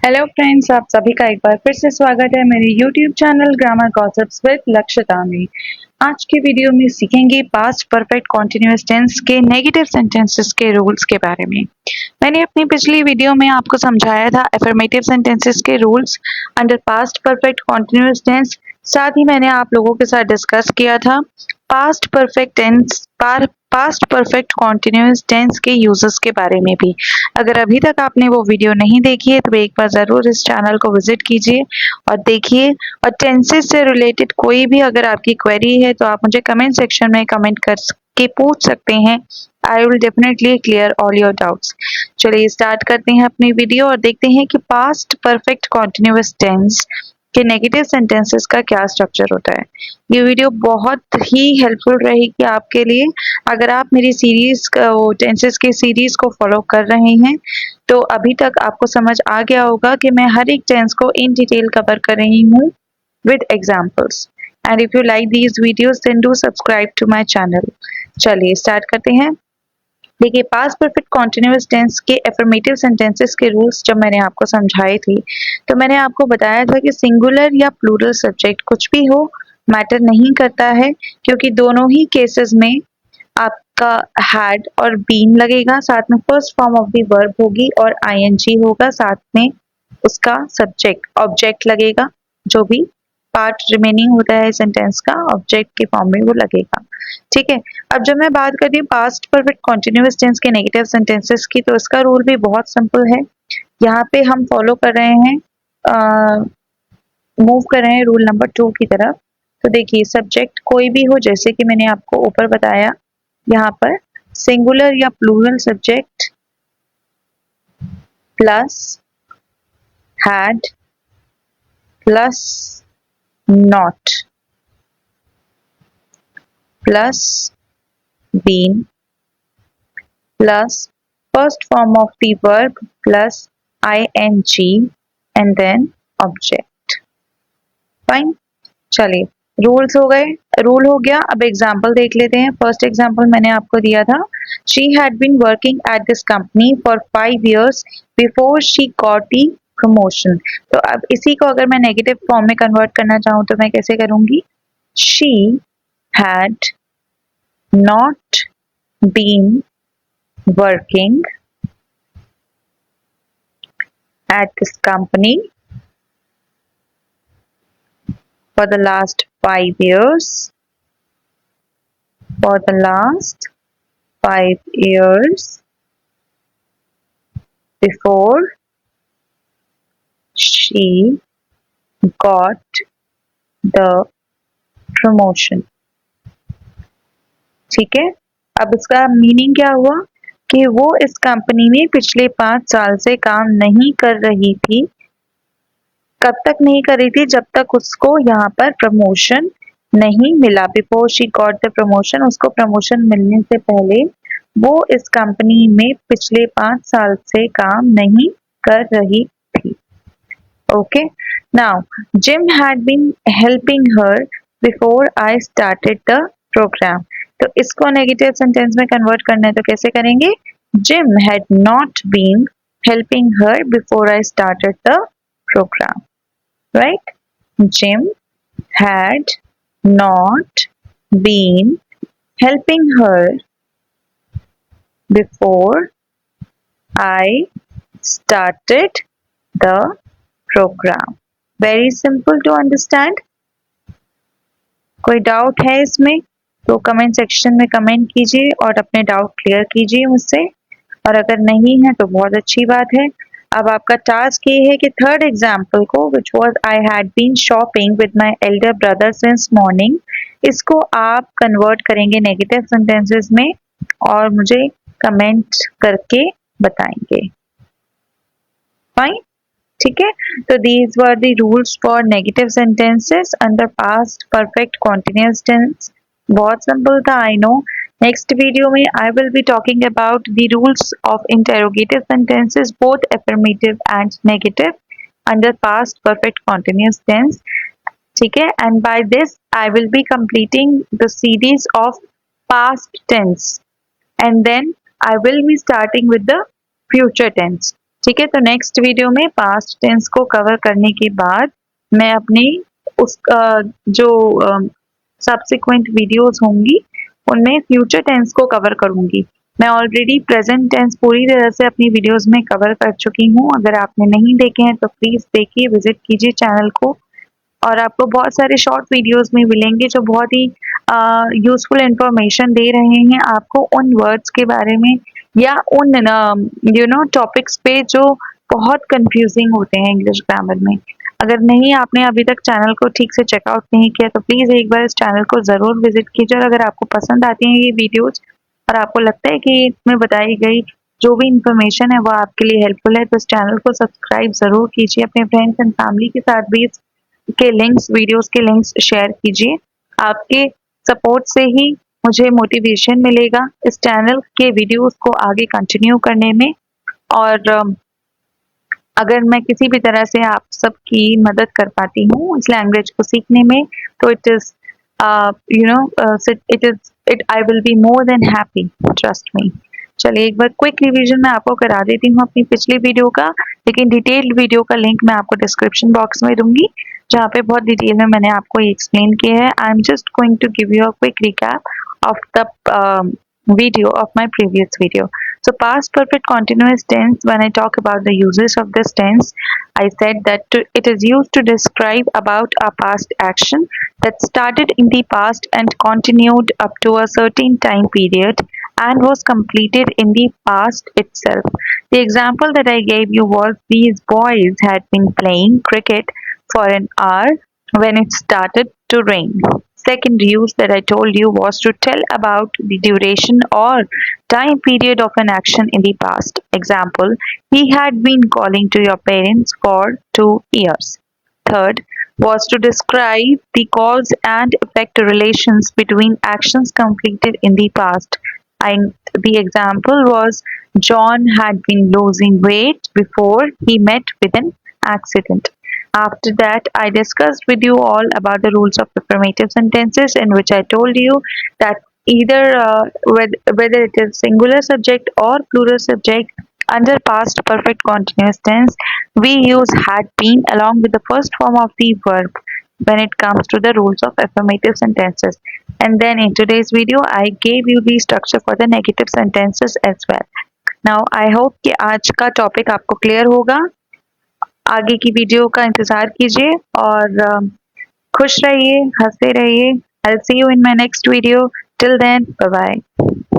Hello friends, आप सभी का एक बार फिर से स्वागत है मेरे YouTube channel grammar gossips with Lakshita में। आज के वीडियो में सीखेंगे पास्ट परफेक्ट कॉन्टिन्यूअस टेंस के नेगेटिव सेंटेंसेस के रूल्स के बारे में। मैंने अपनी पिछली वीडियो में आपको समझाया था अफर्मेटिव सेंटेंसेस के rules under past perfect continuous tense. साथ ही मैंने आप लोगों के साथ डिस्कस किया था पास्ट परफेक्ट कॉन्टिन्यूअस टेंस के यूजेस के बारे में भी। अगर अभी तक आपने वो वीडियो नहीं देखी है तो एक बार ज़रूर इस चैनल को विजिट कीजिए और देखिए। और टेंसेस से रिलेटेड कोई भी अगर आपकी क्वेरी है तो आप मुझे कमेंट सेक्शन में कमेंट कर के पूछ सकते हैं। I will definitely clear all your doubts. चलिए स्टार्ट करते हैं अपनी वीडियो और देखते हैं कि पास्ट परफेक्ट कॉन्टिन्यूअस टेंस के नेगेटिव सेंटेंसेस का क्या स्ट्रक्चर होता है। ये वीडियो बहुत ही हेल्पफुल रहेगी आपके लिए। अगर आप मेरी सीरीज टेंसेस की सीरीज को फॉलो कर रहे हैं तो अभी तक आपको समझ आ गया होगा कि मैं हर एक टेंस को इन डिटेल कवर कर रही हूँ with examples. And if you like these videos then do subscribe to my channel. चलिए स्टार्ट करते हैं। देखिए पास्ट परफेक्ट कॉन्टिन्यूअस टेंस के एफर्मेटिव सेंटेंसेस के रूल्स जब मैंने आपको समझाए थे तो मैंने आपको बताया था कि सिंगुलर या प्लूरल सब्जेक्ट कुछ भी हो मैटर नहीं करता है, क्योंकि दोनों ही केसेस में आपका हैड और बीन लगेगा, साथ में first form of the verb होगी और आईएनजी होगा, साथ में उसका सब्जेक्ट ऑब्जेक्ट लगेगा। जो भी पार्ट रिमेनिंग होता है सेंटेंस का ऑब्जेक्ट के फॉर्म में वो लगेगा। ठीक है। अब जब मैं बात करती हूँ पास्ट परफेक्ट कॉन्टिन्यूअस टेंस के नेगेटिव सेंटेंसेस की तो इसका रूल भी बहुत सिंपल है। यहाँ पे हम फॉलो कर रहे हैं, मूव कर रहे हैं रूल नंबर 2 की तरफ। तो देखिए सब्जेक्ट कोई भी हो, जैसे कि मैंने आपको ऊपर बताया, यहाँ पर सिंगुलर या plural subject plus had plus not plus been plus first form of the verb plus ing and then object. Fine. चलिए रूल्स हो गए, रूल हो गया। अब एग्जाम्पल देख लेते हैं। फर्स्ट एग्जाम्पल मैंने आपको दिया था, she had been working at this company for 5 years before she got the promotion. तो अब इसी को अगर मैं नेगेटिव फॉर्म में कन्वर्ट करना चाहूँ तो मैं कैसे करूंगी? She had not been working at this company for the last 5 years. For the last 5 years before she got the promotion. ठीक है। अब इसका मीनिंग क्या हुआ कि वो इस कंपनी में पिछले 5 साल से काम नहीं कर रही थी। कब तक नहीं कर रही थी? जब तक उसको यहाँ पर प्रमोशन नहीं मिला। Before she got the promotion, उसको प्रमोशन मिलने से पहले वो इस कंपनी में पिछले 5 साल से काम नहीं कर रही थी। Okay. Now Jim had been helping her before I started the program. तो इसको नेगेटिव सेंटेंस में कन्वर्ट करना है तो कैसे करेंगे? Jim had not been helping her before I started the program. Right? Jim had not been helping her before I started the program. Very simple to understand. कोई doubt है इसमें तो कमेंट सेक्शन में कमेंट कीजिए और अपने doubt clear कीजिए मुझसे, और अगर नहीं है तो बहुत अच्छी बात है। अब आपका टास्क ये है कि थर्ड एग्जाम्पल को, which was I had been shopping with my elder brother since morning, इसको आप कन्वर्ट करेंगे नेगेटिव सेंटेंसेस में और मुझे कमेंट करके बताएंगे। फाइन। ठीक है। तो these were the rules for negative sentences under past perfect continuous tense. बहुत सिंपल था, आई नो। नेक्स्ट वीडियो में I will be talking about the rules of interrogative sentences both affirmative and negative under past perfect continuous tense. ठीक है। And by this I will be completing the series of past tense and then I will be starting with the future tense. ठीक है, तो next video में past tense को cover करने के बाद मैं अपनी उस जो सब्सिक्वेंट वीडियोस होंगी उनमें फ्यूचर टेंस को कवर करूंगी। मैं ऑलरेडी प्रेजेंट टेंस पूरी तरह से अपनी वीडियोस में कवर कर चुकी हूँ। अगर आपने नहीं देखे हैं तो प्लीज देखिए, विजिट कीजिए चैनल को, और आपको बहुत सारे शॉर्ट वीडियोस में मिलेंगे जो बहुत ही यूजफुल इंफॉर्मेशन दे रहे हैं आपको उन वर्ड्स के बारे में या उन टॉपिक्स पे जो बहुत कंफ्यूजिंग होते हैं इंग्लिश ग्रामर में। अगर नहीं आपने अभी तक चैनल को ठीक से चेकआउट नहीं किया तो प्लीज़ एक बार इस चैनल को ज़रूर विजिट कीजिए, और अगर आपको पसंद आती हैं ये वीडियोज़ और आपको लगता है कि इसमें बताई गई जो भी इंफॉर्मेशन है वो आपके लिए हेल्पफुल है तो इस चैनल को सब्सक्राइब ज़रूर कीजिए। अपने फ्रेंड्स एंड फैमिली के साथ भी के लिंक्स, वीडियोस के लिंक्स शेयर कीजिए। आपके सपोर्ट से ही मुझे मोटिवेशन मिलेगा इस चैनल के वीडियोस को आगे कंटिन्यू करने में, और अगर मैं किसी भी तरह से आप सबकी मदद कर पाती हूँ इस लैंग्वेज को सीखने में तो it is it I will be more than happy, trust me. चलिए एक बार क्विक रिवीजन मैं आपको करा देती हूँ अपनी पिछली वीडियो का, लेकिन डिटेल्ड वीडियो का लिंक मैं आपको डिस्क्रिप्शन बॉक्स में दूंगी जहाँ पे बहुत डिटेल में मैंने आपको एक्सप्लेन किया है। I am just going to give you a quick recap of the video of my previous video. So past perfect continuous tense, when I talk about the uses of this tense, I said that it is used to describe about a past action that started in the past and continued up to a certain time period and was completed in the past itself. The example that I gave you was these boys had been playing cricket for an hour when it started to rain. Second use that I told you was to tell about the duration or time period of an action in the past. Example, he had been calling to your parents for 2 years. Third was to describe the cause and effect relations between actions completed in the past. And the example was John had been losing weight before he met with an accident. After that, I discussed with you all about the rules of affirmative sentences, in which I told you that either whether it is singular subject or plural subject, under past perfect continuous tense, we use had been along with the first form of the verb when it comes to the rules of affirmative sentences. And then in today's video, I gave you the structure for the negative sentences as well. Now, I hope कि आज का topic आपको clear होगा। आगे की video का इंतजार कीजिए और खुश रहिए, हंसते रहिए। I'll see you in my next video. Till then, bye bye.